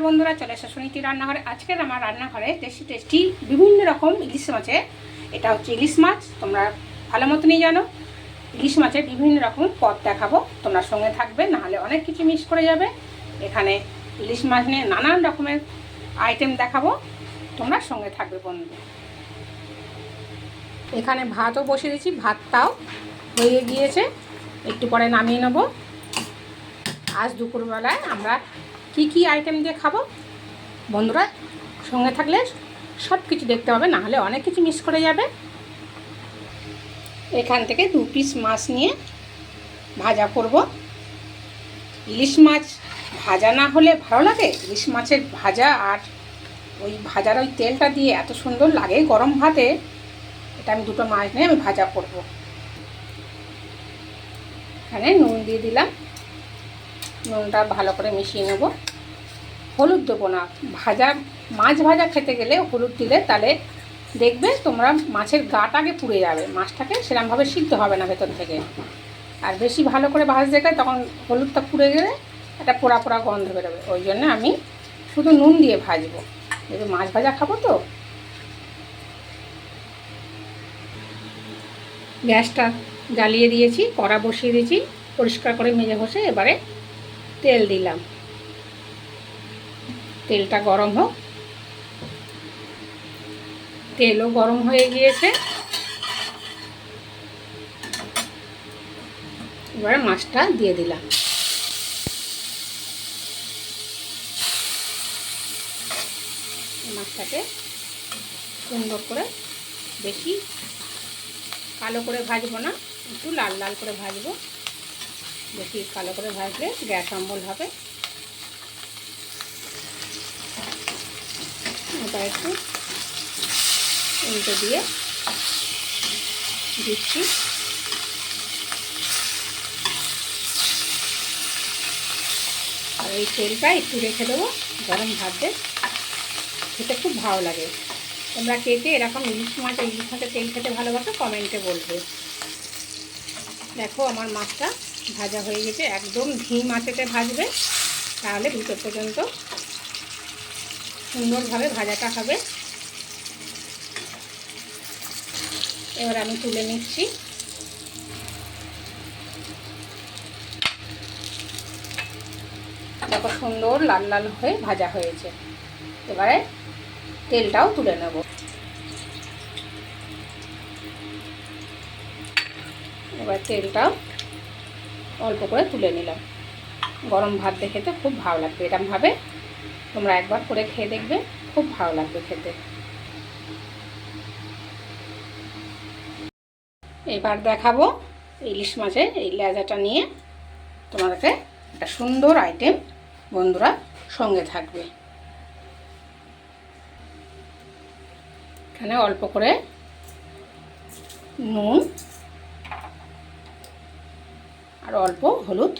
বন্ধুরা চলে এসে সুনীতি রান্নাঘরে। আজকের আমার রান্নাঘরে টেস্টি বিভিন্ন রকম ইলিশ মাছের, এটা হচ্ছে ইলিশ মাছ, তোমরা ভালো মতনই জানো। ইলিশ মাছের বিভিন্ন রকম পদ দেখাবো, তোমরা সঙ্গে থাকবে, নাহলে অনেক কিছু মিস করে যাবে। এখানে ইলিশ মাছ নিয়ে নানান রকমের আইটেম দেখাবো, তোমরা সঙ্গে থাকবে বন্ধু। এখানে ভাতও বসিয়ে দিয়েছি, ভাতটাও হয়ে গিয়েছে, একটু পরে নামিয়ে নেবো। আজ দুপুরবেলায় আমরা কি আইটেম দিয়ে খাবো বন্ধুরা, সঙ্গে থাকলে সব কিছু দেখতে হবে, নাহলে অনেক কিছু মিস করে যাবে। এখান থেকে 2 পিস মাছ নিয়ে ভাজা করব। ইলিশ মাছ ভাজা না হলে ভালো লাগে? ইলিশ মাছের ভাজা আর ওই ভাজার ওই তেলটা দিয়ে এত সুন্দর লাগে গরম ভাতে। এটা আমি 2টো মাছ নিয়ে আমি ভাজা করব। এখানে নুন দিয়ে দিলাম, নুনটা ভালো করে মিশিয়ে নেব। হলুদ দেবো না, মাছ ভাজা খেতে গেলে হলুদ দিলে তাহলে দেখবে তোমরা মাছের গাটা আগে পুড়ে যাবে, মাছটাকে সেরকমভাবে সিদ্ধ হবে না ভেতর থেকে। আর বেশি ভালো করে ভাজতে গেলে তখন হলুদটা পুড়ে গেলে একটা পোড়া পোড়া গন্ধ বেরোবে। ওই জন্য আমি শুধু নুন দিয়ে ভাজবো, যেহেতু মাছ ভাজা খাবো তো। গ্যাসটা জ্বালিয়ে দিয়েছি, কড়া বসিয়ে দিয়েছি, পরিষ্কার করে মেজে ঘষে এবারে তেল দিলাম। তেলটা গরম হোক। তেলও গরম হয়ে গিয়েছে, এবারে মাছটা দিয়ে দিলাম। মাছটাকে সুন্দর করে, বেশি কালো করে ভাজবো না, একটু লাল লাল করে ভাজবো। বেশি কালো করে ভাজলে গ্যাস অম্বল হবে। এটা একটু উল্টে দিয়ে দিচ্ছি। আর এই তেলটা একটু রেখে দেবো, গরম ভাতে খেতে খুব ভালো লাগে। তোমরা কে কে এরকম ইলিশ মাছের তেল খেতে ভালোবাসো কমেন্টে বলবে। দেখো আমার মাছটা ভাজা হয়ে গেছে, একদম ধিম আঁচেতে ভাজবে, তাহলে ভিতর পর্যন্ত সুন্দরভাবে ভাজাটা হবে। এবার আমি তুলে নিচ্ছি। দেখো সুন্দর লাল লাল হয়ে ভাজা হয়েছে, এবারে তেলটাও তুলে নেব। এবার তেলটাও অল্প করে তুলে নিলাম। গরম ভাত দিয়ে খেতে খুব ভালো লাগবে, এরকমভাবে তোমরা একবার করে খেয়ে দেখবে, খুব ভালো লাগবে খেতে। এবার দেখাবো ইলিশ মাছের এই লেজাটা নিয়ে তোমাদেরকে একটা সুন্দর আইটেম, বন্ধুরা সঙ্গে থাকবে। এখানে অল্প করে নুন আর অল্প হলুদ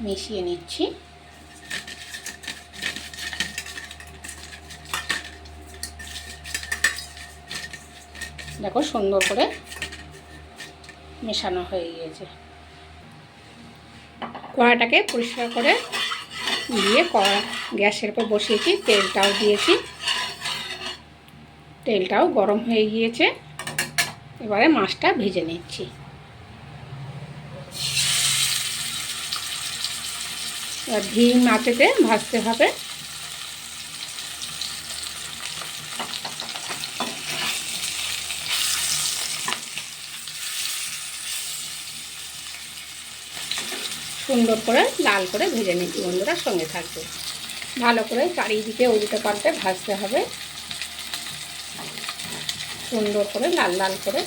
মিশিয়ে নিচ্ছি। দেখো সুন্দর করে মেশানো হয়ে গিয়েছে। কড়াটাকে পরিষ্কার করে দিয়ে গ্যাসের উপর বসিয়েছি, তেলটাও দিয়েছি, তেলটাও গরম হয়ে গিয়েছে। এবারে মাছটা ভেজে নিচ্ছি। এবার ধিম আঁচেতে ভাজতে হবে। সুন্দর করে লাল করে ভেজে নিচ্ছি, বন্ধুরা সঙ্গে থাকবে। ভালো করে চারিদিকে উল্টে পাল্টে ভাজতে হবে, সুন্দর করে লাল লাল করে।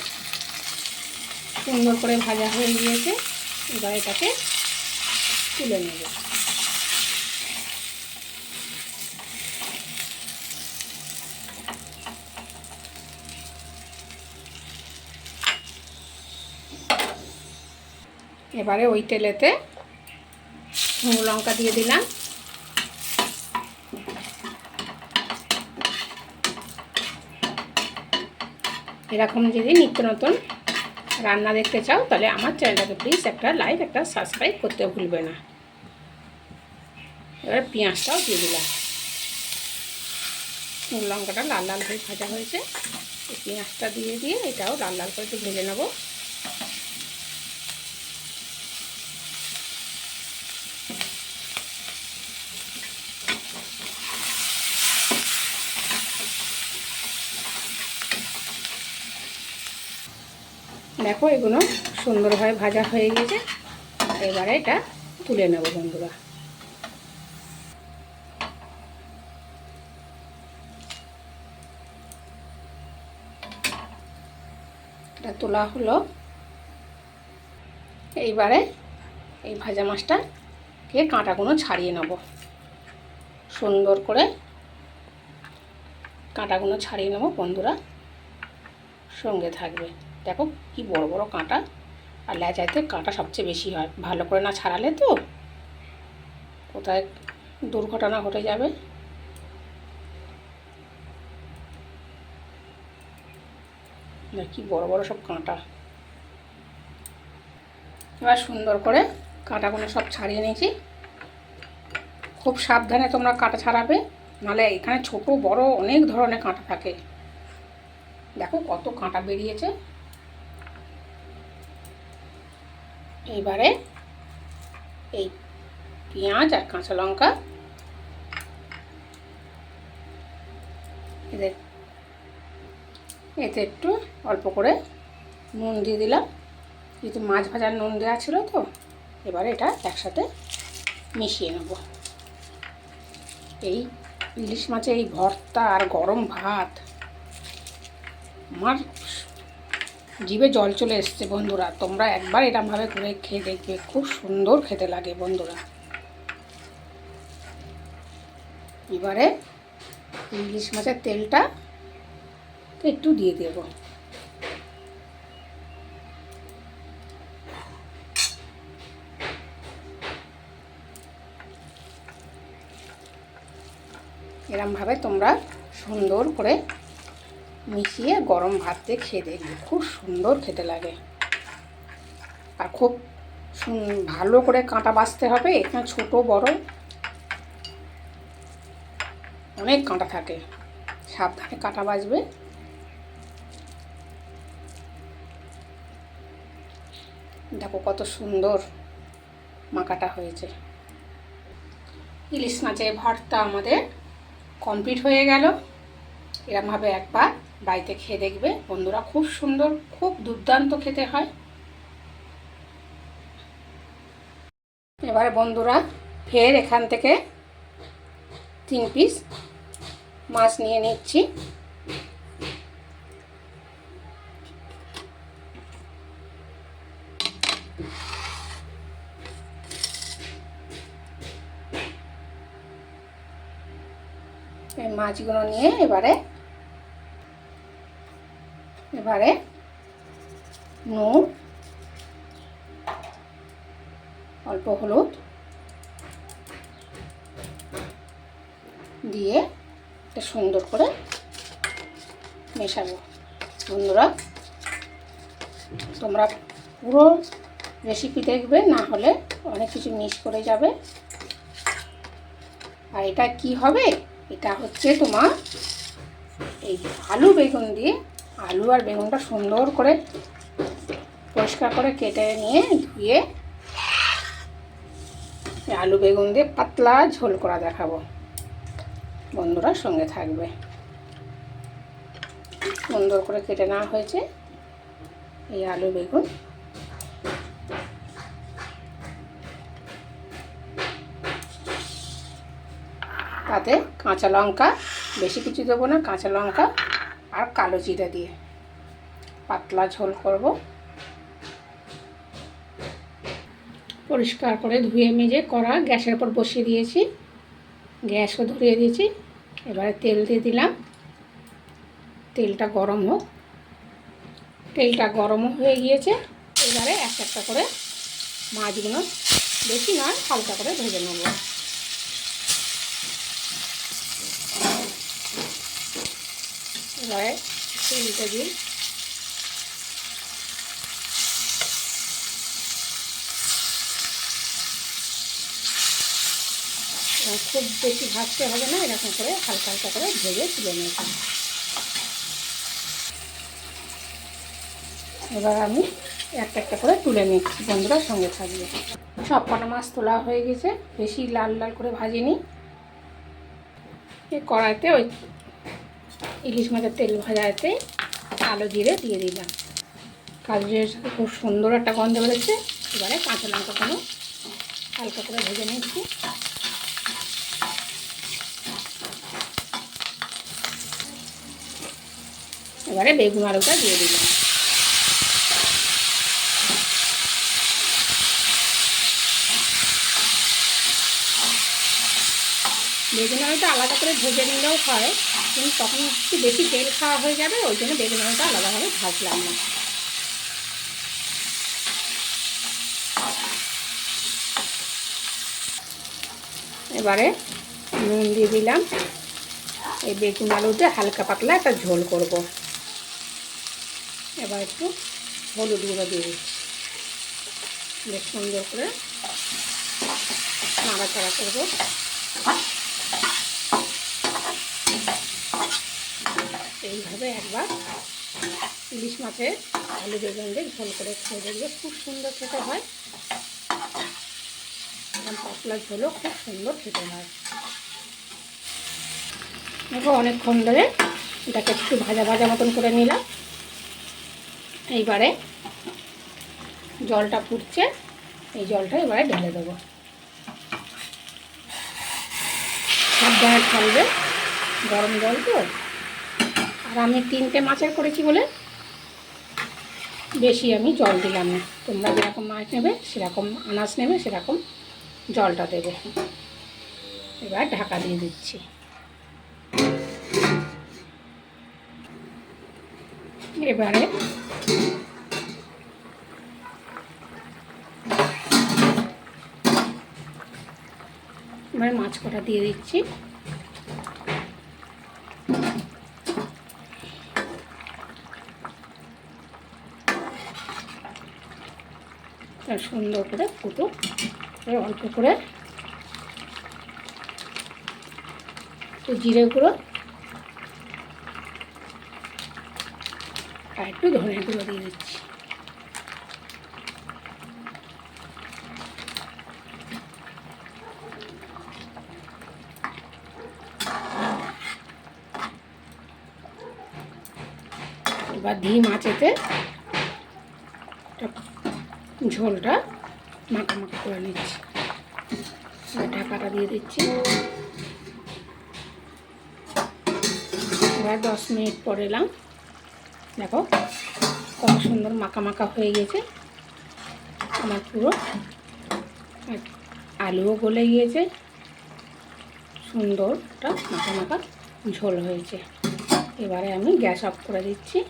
সুন্দর করে ভাজা হয়ে গিয়েছে, এবার এটাকে তুলে নেব। এবারে ওই তেলেতে শুকনো লঙ্কা দিয়ে দিলাম, এরকম যদি নিত্য নতুন রান্না দেখতে চাও তাহলে আমার চ্যানেলটাকে প্লিজ একটা লাইক, একটা সাবস্ক্রাইব করতে ভুলবে না। এবার পেঁয়াজটাও দিয়ে দিলাম। লঙ্কাটা লাল লাল হয়ে ভাজা হয়েছে, এই পেঁয়াজটা দিয়ে এটাও লাল লাল করে একটু ভেজে নেব। দেখো এগুলো সুন্দরভাবে ভাজা হয়ে গেছে, এবারে এটা তুলে নেব বন্ধুরা। এটা তোলা হলো। এইবারে এই ভাজা মাছটাকে কাঁটাগুলো ছাড়িয়ে নেব, সুন্দর করে কাঁটাগুলো ছাড়িয়ে নেব বন্ধুরা, সঙ্গে থাকবে। দেখো কি বড় বড় কাঁটা, আর লেজাইতে কাঁটা সবচেয়ে বেশি হয়, ভালো করে না ছাড়ালে তো কোথায় দুর্ঘটনা ঘটে যাবে। কি বড় বড় সব কাঁটা। এবার সুন্দর করে কাঁটাগুলো সব ছাড়িয়ে নিয়েছি। খুব সাবধানে তোমরা কাঁটা ছাড়াবে, নাহলে এখানে ছোট বড় অনেক ধরনের কাঁটা থাকে। দেখো কত কাঁটা বেরিয়েছে। এইবারে এই পেঁয়াজ আর কাঁচা লঙ্কা এতে একটু অল্প করে নুন দিয়ে দিলাম, যেহেতু মাছ ভাজার নুন দেওয়া ছিল তো। এবারে এটা একসাথে মিশিয়ে নেব। এই ইলিশ মাছের এই ভর্তা আর গরম ভাত, আমার জিভে জল চলে এসছে বন্ধুরা। তোমরা একবার এরকমভাবে করে খেয়ে দেখবে, খুব সুন্দর খেতে লাগে বন্ধুরা। এবারে ইলিশ মাছের তেলটা একটু দিয়ে দেব। এরমভাবে তোমরা সুন্দর করে মিশিয়ে গরম ভাত দিয়ে খেয়ে দেখবে, খুব সুন্দর খেতে লাগে। আর খুব ভালো করে কাঁটা বাছতে হবে, এখানে ছোট বড় অনেক কাঁটা থাকে, সাবধানে কাঁটা বাছবে। দেখো কত সুন্দর মাখাটা হয়েছে। ইলিশ মাছের ভর্তা আমাদের কমপ্লিট হয়ে গেল। এরমভাবে একবার বাড়িতে খেয়ে দেখবে বন্ধুরা, খুব সুন্দর, খুব দুর্দান্ত খেতে হয়। এবারে বন্ধুরা ফের এখান থেকে 3 পিস মাছ নিয়ে নিচ্ছি। এই মাছগুলো নিয়ে এবারে নুন, অল্প হলুদ দিয়ে এটা সুন্দর করে মেশাবো বন্ধুরা। তোমরা পুরো রেসিপি দেখবে, না হলে অনেক কিছু মিস করে যাবে। আর এটা কি হবে, এটা হচ্ছে তোমার এই আলু বেগুন দিয়ে, আলু আর বেগুনটা সুন্দর করে পরিষ্কার করে কেটে নিয়ে ধুয়ে আলু বেগুন দিয়ে পাতলা ঝোল করা দেখাবো বন্ধুরা, সঙ্গে থাকবে। সুন্দর করে কেটে নেওয়া হয়েছে এই আলু বেগুন। তাতে কাঁচা লঙ্কা, বেশি কিছু দেবো না, কাঁচা লঙ্কা আর কালো জিরা দিয়ে পাতলা ঝোল করব। পরিষ্কার করে ধুয়ে মেজে কড়া গ্যাসের উপর বসিয়ে দিয়েছি, গ্যাসও ধরিয়ে দিয়েছি। এবারে তেল দিয়ে দিলাম, তেলটা গরম হোক। তেলটা গরম হয়ে গিয়েছে, এবারে একটা করে মাছগুলো, বেশি নয় হালকা করে ভেজে নেব। এবারে তেলটা দিয়ে খুব বেশি ভাজতে হবে না, এরকম করে হালকা হালকা করে ভেজে তুলে নিয়েছি। এবার আমি একটা একটা করে তুলে নিচ্ছি, বন্ধুরা সঙ্গে থাকবে। সব কটা মাছ তোলা হয়ে গেছে, বেশি লাল লাল করে ভাজিনি। এই কড়াইতে ওই ইলিশ মাছের তেল ভাজাতে কালো জিরে দিয়ে দিলাম। কালো জিরের সাথে খুব সুন্দর একটা গন্ধ বেরোচ্ছে। এবারে কাঁচা লঙ্কাগুলো হালকা করে ভেজে নিচ্ছি। এবারে বেগুন আলুটা দিয়ে দিলাম। বেগুন আলুটা আলাদা করে ভেজে নিলেও হয়, কিন্তু তখন একটু বেশি তেল খাওয়া হয়ে যাবে, ওই জন্য বেগুন আলুটা আলাদাভাবে ভাজলাম না। এবারে নুন দিয়ে দিলাম। এই বেগুন আলুতে হালকা পাতলা একটা ঝোল করব। এবার একটু হলুদ গুঁড়ো দিয়ে দিচ্ছি, বেশ সুন্দর করে নাড়াচাড়া করবো। এইভাবে একবার ইলিশ মাছের আলু বেগুন দিয়ে ঝোল করে খেয়ে দেখবে, খুব সুন্দর খেতে হয়। এবং পাতলা ঝোলও খুব সুন্দর খেতে হয়। দেখো অনেকক্ষণ ধরে এটাকে একটু ভাজা ভাজা মতন করে নিলাম। এইবারে জলটা ফুটছে, এই জলটা এবারে ঢেলে দেবো। সাবধানে ঢালবে, গরম জল তো। আর আমি 3টে মাছের করেছি বলে বেশি আমি জল দিলাম না। তোমরা যেরকম মাছ নেবে সেরকম আনাজ নেবে, সেরকম জলটা দেবে। এবার ঢাকা দিয়ে দিচ্ছি। এবারে মাছ কটা দিয়ে দিচ্ছি। সুন্দর করে ফুটুক, অল্প করে একটু জিরে গুঁড়ো আর একটু ধনে গুঁড়ো দিয়ে দিচ্ছি। এবার ধিম আঁচেতে ঝোলটা মাখা মাখা করে নিচ্ছি। ঢাকাটা দিয়ে দিচ্ছি। এবার 10 মিনিট পর এলাম। দেখো কত সুন্দর মাখা মাখা হয়ে গেছে আমার পুরো। আলুও গলে গিয়েছে, সুন্দরটা মাখা মাখা ঝোল হয়েছে। এবারে আমি গ্যাস অফ করে দিচ্ছি।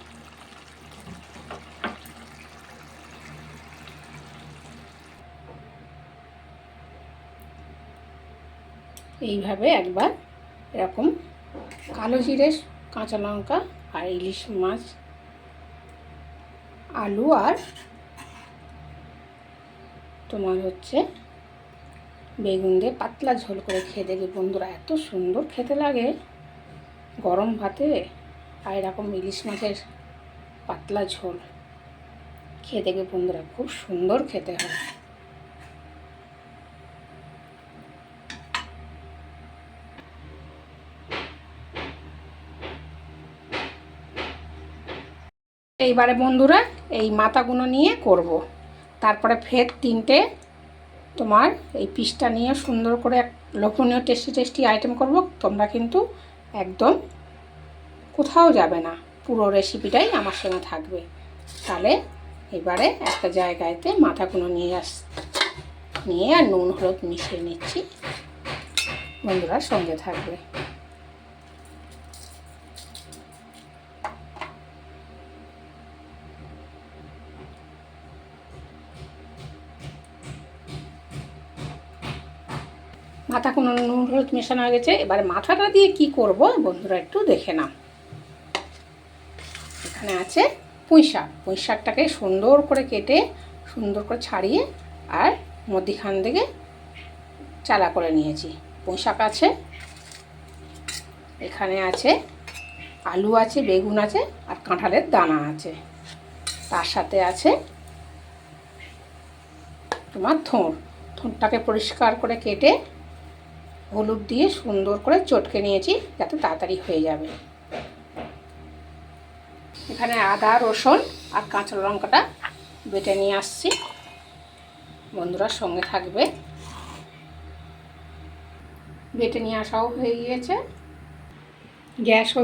এইভাবে একবার এরকম কালো জিরে, কাঁচা লঙ্কা আর ইলিশ মাছ, আলু আর তোমার হচ্ছে বেগুন দিয়ে পাতলা ঝোল করে খেয়ে দেখবে বন্ধুরা, এত সুন্দর খেতে লাগে গরম ভাতে। আর এরকম ইলিশ মাছের পাতলা ঝোল খেয়ে দেখবে বন্ধুরা, খুব সুন্দর খেতে হয়। এইবারে বন্ধুরা এই মাথাগুলো নিয়ে করব। তারপরে ফের 3টে তোমার এই পিসটা নিয়ে সুন্দর করে এক লোভনীয় টেস্টি টেস্টি আইটেম করব। তোমরা কিন্তু একদম কোথাও যাবে না, পুরো রেসিপিটাই আমার সঙ্গে থাকবে। তাহলে এবারে একটা জায়গাতে মাথাগুলো নিয়ে আর নুন হলুদ মিশিয়ে নিচ্ছি। বন্ধুরা সঙ্গে থাকবে। মাথা কোনো নুন হলুদ মেশানো হয়ে গেছে। এবারে মাথাটা দিয়ে কি করব বন্ধুরা একটু দেখে নাও। এখানে আছে পুঁই শাক। পুঁই শাকটাকে সুন্দর করে কেটে সুন্দর করে ছাড়িয়ে আর মধ্যিখান থেকে চালা করে নিয়েছি। পুঁই শাক আছে, এখানে আছে আলু আছে, বেগুন আছে, আর কাঁঠালের দানা আছে। তার সাথে আছে তোমার থোড়টাকে পরিষ্কার করে কেটে হলুদ দিয়ে সুন্দর করে চটকে নিয়েছি যাতে তাড়াতাড়ি হয়ে যাবে। এখানে আদা, রসুন আর কাঁচা লঙ্কাটা বেটে নিয়ে আসছি, বন্ধুরা সঙ্গে থাকবে। বেটে নিয়ে আসাও হয়ে গিয়েছে, গ্যাসও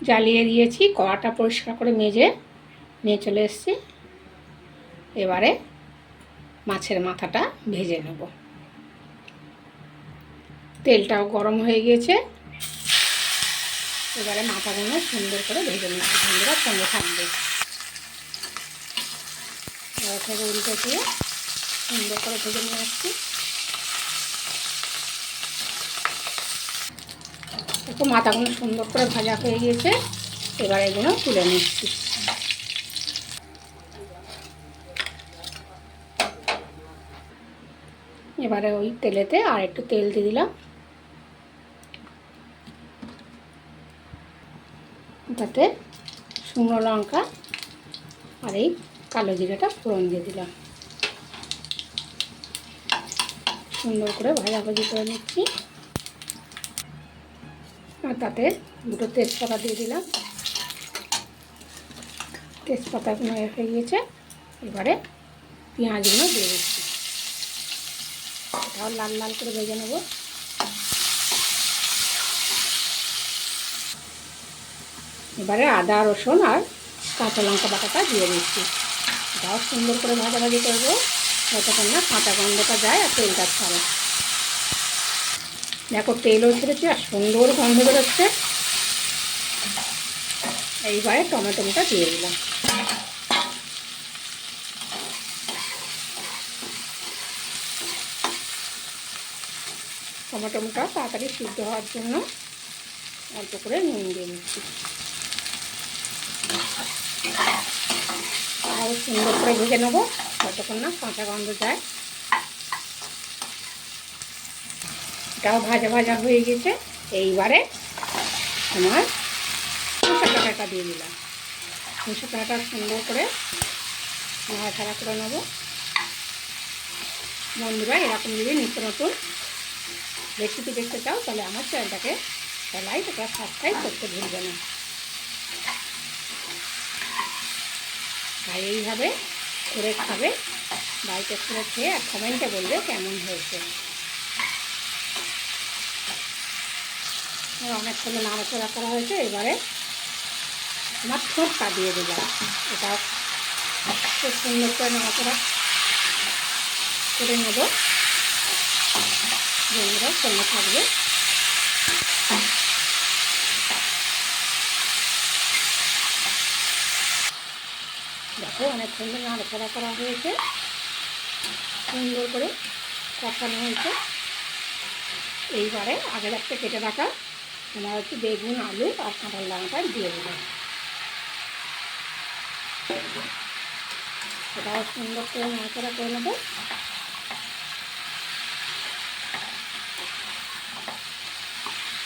জ্বালিয়ে দিয়েছি, কড়াটা পরিষ্কার করে মেজে নিয়ে চলে এসেছি। এবারে মাছের মাথাটা ভেজে নেব। তেলটাও গরম হয়ে গিয়েছে, এবারে মাথাগুলো সুন্দর করে ভেজে নিচ্ছি, বন্ধুরা সঙ্গে থাকবে। এবার থেকে উল্টে দিয়ে সুন্দর করে ভেজে নিয়ে আসছি। একটু মাথাগুলো সুন্দর করে ভাজা হয়ে গিয়েছে, এবার এগুলো তুলে নিচ্ছি। এবারে ওই তেলেতে আর একটু তেল দিয়ে দিলাম, তাতে শুকনো লঙ্কা আর এই কালো জিরাটা ফোড়ন দিয়ে দিলাম। সুন্দর করে ভাজাভাজি করে নিচ্ছি, আর তাতে দুটো তেজপাতা দিয়ে দিলাম। তেজপাতাগুলো হয়ে গিয়েছে, এবারে পেঁয়াজগুলো দিয়ে দিচ্ছি, এটাও লাল লাল করে ভেজে নেব। এবারে আদা, রসুন আর কাঁচা লঙ্কা বাটাটা দিয়ে দিচ্ছি, এটাও সুন্দর করে ভাজাভাজি করবো যতক্ষণ না কাঁচা গন্ধটা যায় আর তেলটা ছাড়ে। দেখো তেলও ছেড়েছে আর সুন্দর গন্ধ বেরোচ্ছে। এইবারে টমেটোটা দিয়ে দিলাম। টমেটোটা তাড়াতাড়ি সিদ্ধ হওয়ার জন্য অল্প করে নুন দিয়ে দিচ্ছি, আরও সুন্দর করে ভেজে নেবো যতক্ষণ না কাঁচা গন্ধ যায়। এটাও ভাজা ভাজা হয়ে গেছে, এইবারে আমার পুঁই শাকটা দিয়ে দিলাম। পুঁই শাকটা সুন্দর করে নাড়াচাড়া করে নেবো। বন্ধুরা এরকম যদি নিত্য নতুন রেসিপি দেখতে চাও তাহলে আমার চ্যানেলটাকে লাইক আর সাবস্ক্রাইব করতে ভুলবে না। আর এইভাবে করে খাবে, বাড়িতে করে খেয়ে আর কমেন্টে বলবে কেমন হয়েছে। অনেকক্ষণ নাড়াচাড়া করা হয়েছে, এবারে আমার থোড়টা দিয়ে দিলাম, এটাও খুব সুন্দর করে নাড়াচাড়া করে নেব। বন্ধুরা সঙ্গে থাকবে। দেখো অনেকক্ষণ নাড়াচাড়া করা হয়েছে, সুন্দর করে কষানো হয়েছে। এইবারে আগে একটা কেটে রাখা তোমার হচ্ছে বেগুন, আলু আর কাঁঠাল দানাটা দিয়ে দিলাম, এটাও সুন্দর করে নাড়াচাড়া করে নেবো।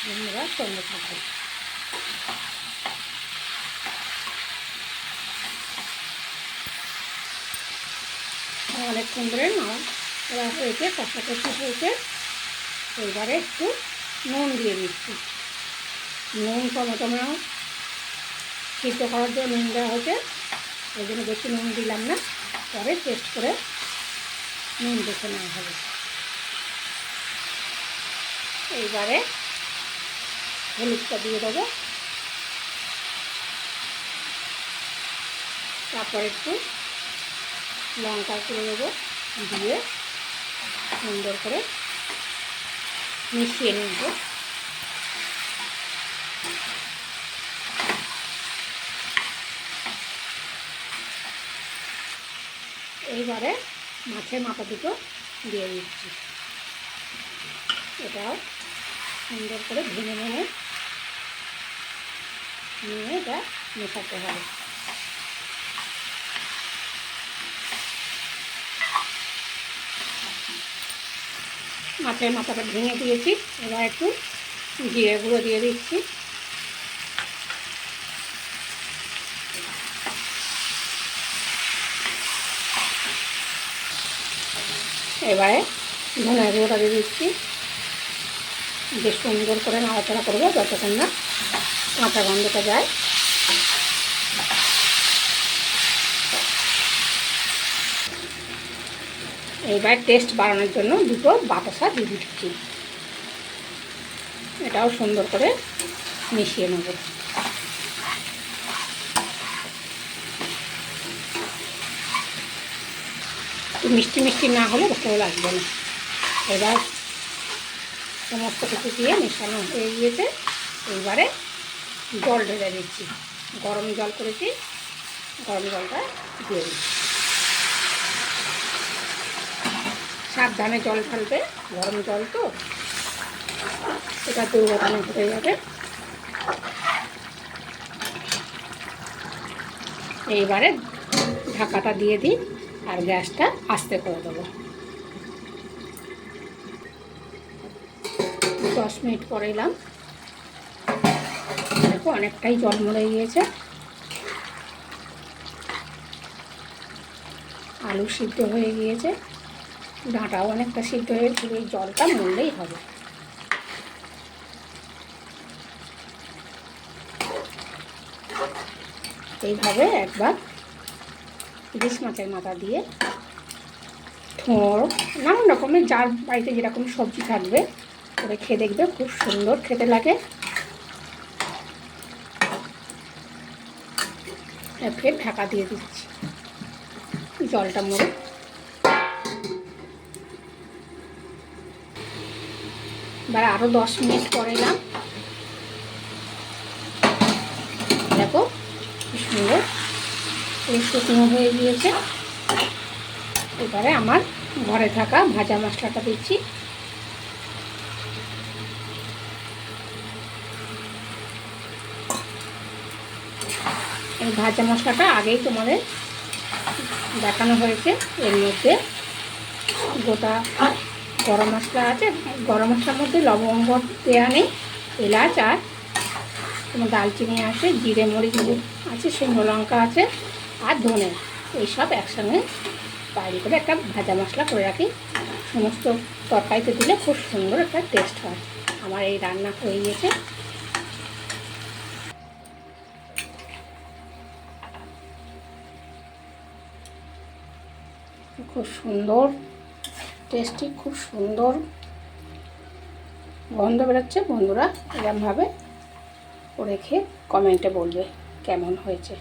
বন্ধুরা সঙ্গে থাকবে। অনেকক্ষণ ধরে নাড়া হয়েছে, কষাকষি হয়েছে, এবারে একটু নুন দিয়ে দিচ্ছি। নুন টমেটো সিদ্ধ করার জন্য নুন দেওয়া হয়েছে, ওই জন্য বেশি নুন দিলাম না, পরে টেস্ট করে নুন দেখে নেওয়া হবে। এইবারে হলুদটা দিয়ে দেবো, তারপর একটু লঙ্কা করে দেবো, দিয়ে সুন্দর করে মিশিয়ে নেব। এইবারে মাছের মাথা দুটো দিয়ে দিচ্ছি, এটাও সুন্দর করে ভেঙে নিয়ে এটা মেশাতে হবে। মাছের মাথাটা ভেঙে দিয়েছি। এবার একটু জিরে গুঁড়ো দিয়ে দিচ্ছি। এবারে ধনে গুঁড়োটা দিয়ে দিচ্ছি। বেশ সুন্দর করে নাড়াচাড়া করবো যতক্ষণ না কাঁচা গন্ধটা যায়। এইবার টেস্ট বাড়ানোর জন্য দুটো বাতাসা দিয়ে দিচ্ছি। এটাও সুন্দর করে মিশিয়ে নেব। মিষ্টি মিষ্টি না হলে ভালো লাগবে না। এবার সমস্ত কিছু দিয়ে মেশানো হয়ে গিয়েছে। এইবারে জল ঢেলে দিচ্ছি। গরম জল করেছি, গরম জলটা দিয়ে দিচ্ছি। সাবধানে জল ঢালবে, গরম জল তো, এটা দুর্ঘটনা ঘটে যাবে। এইবারে ঢাকাটা দিয়ে দিই আর গ্যাসটা আস্তে করে দেবো। 10 মিনিট পরে এলাম। দেখো অনেকটাই জল মরে গিয়েছে। আলু সিদ্ধ হয়ে গিয়েছে, ডাঁটাও অনেকটা সিদ্ধ হয়ে গেছে। এই জলটা মরলেই হবে। এইভাবে একবার ইলিশ মাছের মাথা দিয়ে থোড় নানান রকমের যার বাড়িতে যেরকম সবজি থাকবে করে খেয়ে দেখবে, খুব সুন্দর খেতে লাগে। ফের ঢাকা দিয়ে দিচ্ছি জলটা মরে। এবার আরও 10 মিনিট পরে এলাম। দেখো কি সুন্দর শুকনো হয়ে গিয়েছে। এবারে আমার ঘরে থাকা ভাজা মশলাটা দিচ্ছি। এই ভাজা মশলাটা আগেই তোমাদের দেখানো হয়েছে। এর মধ্যে গোটা গরম মশলা আছে। গরম মশলার মধ্যে লবঙ্গ দেওয়া নেই, এলাচ আর তোমার দালচিনি আছে, জিরে মরিচ আছে, শুকনো লঙ্কা আছে আর ধনে, এইসব একসঙ্গে তৈরি করে একটা ভাজা মশলা করে রাখি। সমস্ত তরকারিতে দিলে খুব সুন্দর একটা টেস্ট হয়। আমার এই রান্না হয়ে গেছে। খুব সুন্দর টেস্টি, খুব সুন্দর গন্ধ বেরোচ্ছে। বন্ধুরা এরকমভাবে করে খেয়ে কমেন্টে বলবে কেমন হয়েছে।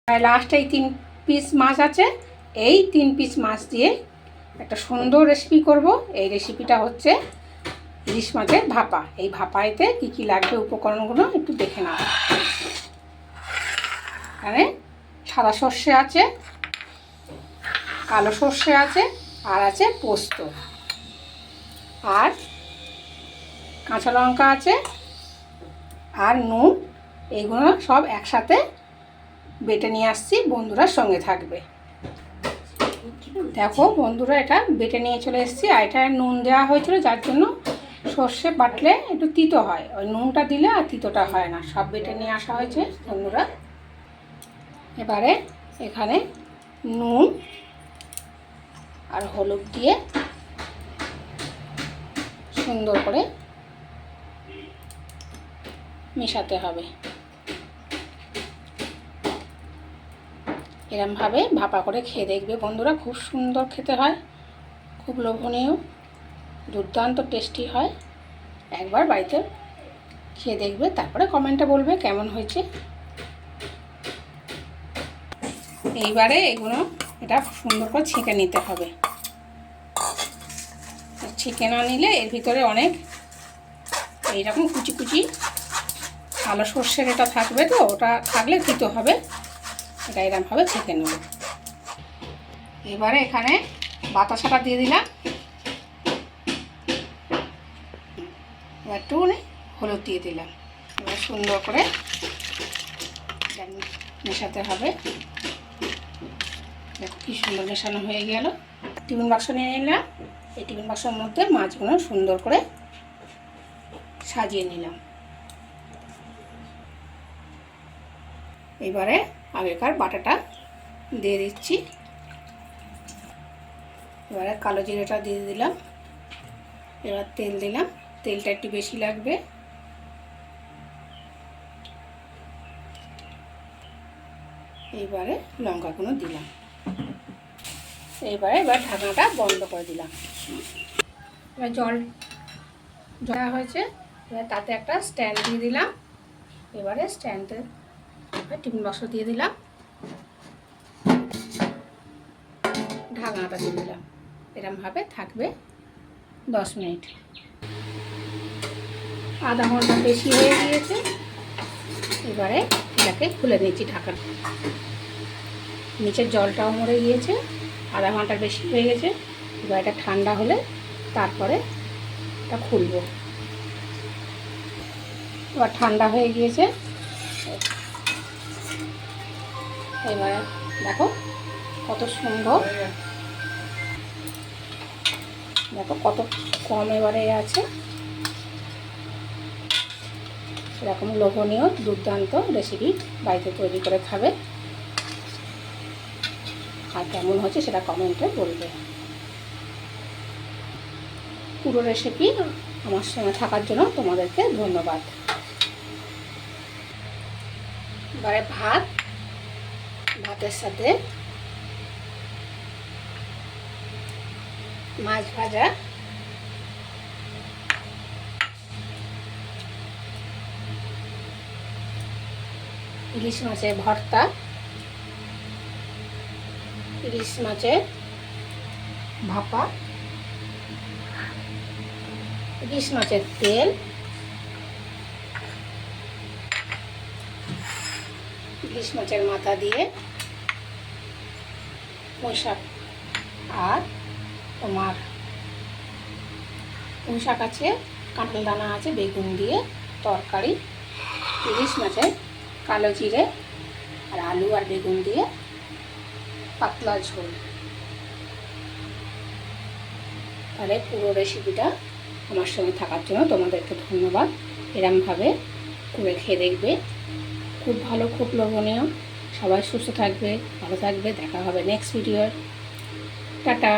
লাস্ট এই 3 পিস মাছ আছে। এই 3 পিস মাছ দিয়ে একটা সুন্দর রেসিপি করব। এই রেসিপিটা হচ্ছে ইলিশ মাছের ভাপা। এই ভাপাইতে কী কী লাগবে উপকরণগুলো একটু দেখে নাও। এখানে সাদা সর্ষে আছে, কালো সর্ষে আছে, আর আছে পোস্ত, আর কাঁচা লঙ্কা আছে, আর নুন। এইগুলো সব একসাথে বেটে নিয়ে আসছি। বন্ধুরা সঙ্গে থাকবে। দেখো বন্ধুরা এটা বেটে নিয়ে চলে এসেছি। আর এটা নুন দেওয়া হয়েছিল, যার জন্য সর্ষে বাটলে একটু তিতো হয়। ওই নুনটা দিলে আর তিতোটা হয় না। সব বেটে নিয়ে আসা হয়েছে বন্ধুরা। এবারে এখানে নুন আর হলুদ দিয়ে সুন্দর করে মেশাতে হবে। এরমভাবে ভাপা করে খেয়ে দেখবে বন্ধুরা, খুব সুন্দর খেতে হয়, খুব লোভনীয়, দুর্দান্ত টেস্টি হয়। একবার বাড়িতে খেয়ে দেখবে, তারপরে কমেন্টে বলবে কেমন হয়েছে। এইবারে এগুলো এটা সুন্দর করে ছেঁকে নিতে হবে। ছেঁকে না নিলে এর ভিতরে অনেক এইরকম কুচি কুচি কালো সর্ষের এটা থাকবে, তো ওটা থাকলে তিতো হবে। এটা এরকমভাবে ছেঁকে নেব। এবারে এখানে বাতাসাটা দিয়ে দিলাম, এবার একটুখানি হলুদ দিয়ে দিলাম। এবার সুন্দর করে মেশাতে হবে। দেখো কি সুন্দর মেশানো হয়ে গেল। টিফিন বাক্স নিয়ে নিলাম, এই টিফিন বাক্সের মধ্যে মাছগুলো সুন্দর করে সাজিয়ে নিলাম। এবারে আগেকার বাটাটা দিয়ে দিচ্ছি। এবারে কালো জিরেটা দিয়ে দিলাম। এবার তেল দিলাম, তেলটা একটু বেশি লাগবে। এইবারে লঙ্কাগুলো দিলাম। এবার ঢাকনাটা বন্ধ করে দিলাম। এবার জল দেওয়া হয়েছে, এবার তাতে একটা স্ট্যান্ড দিয়ে দিলাম। এবারে স্ট্যান্ডে টিফিন বাক্স দিয়ে দিলাম, ঢাকনাটা দিয়ে দিলাম। এরমভাবে থাকবে 10 মিনিট। আধা ঘন্টা বেশি হয়ে গিয়েছে। এবারে এটাকে খুলে নিচ্ছি ঢাকনা। নিচের জলটাও মরে গিয়েছে, আধা ঘন্টার বেশি হয়ে গেছে। এবার এটা ঠান্ডা হলে তারপরে এটা খুলবো। এবার ঠান্ডা হয়ে গিয়েছে। এবারে দেখো কত সুন্দর, দেখো কত কম এবারে আছে। এরকম লোভনীয় দুর্দান্ত রেসিপি বাড়িতে তৈরি করে খাবে, আর কেমন হচ্ছে সেটা কমেন্টে বলবে। পুরো রেসিপি আমার সঙ্গে থাকার জন্য তোমাদেরকে ধন্যবাদ। এবারে ভাতের সাথে মাছ ভাজা, ইলিশ মাছের ভর্তা, ইলিশ মাছের ভাপা, ইলিশ মাছের তেল, ইলিশ মাছের মাথা দিয়ে পুঁই শাক, আর তোমার পুঁই শাক আছে, কাঁঠাল দানা আছে, বেগুন দিয়ে তরকারি, ইলিশ মাছের কালো জিরে আর আলু আর বেগুন দিয়ে পাতলা ঝোল। তাহলে পুরো রেসিপিটা আমার সঙ্গে থাকার জন্য তোমাদেরকে ধন্যবাদ। এরমভাবে করে খেয়ে দেখবে, খুব ভালো, খুব লোভনীয়। সবাই সুস্থ থাকবে, ভালো থাকবে। দেখা হবে নেক্সট ভিডিও। টাটা।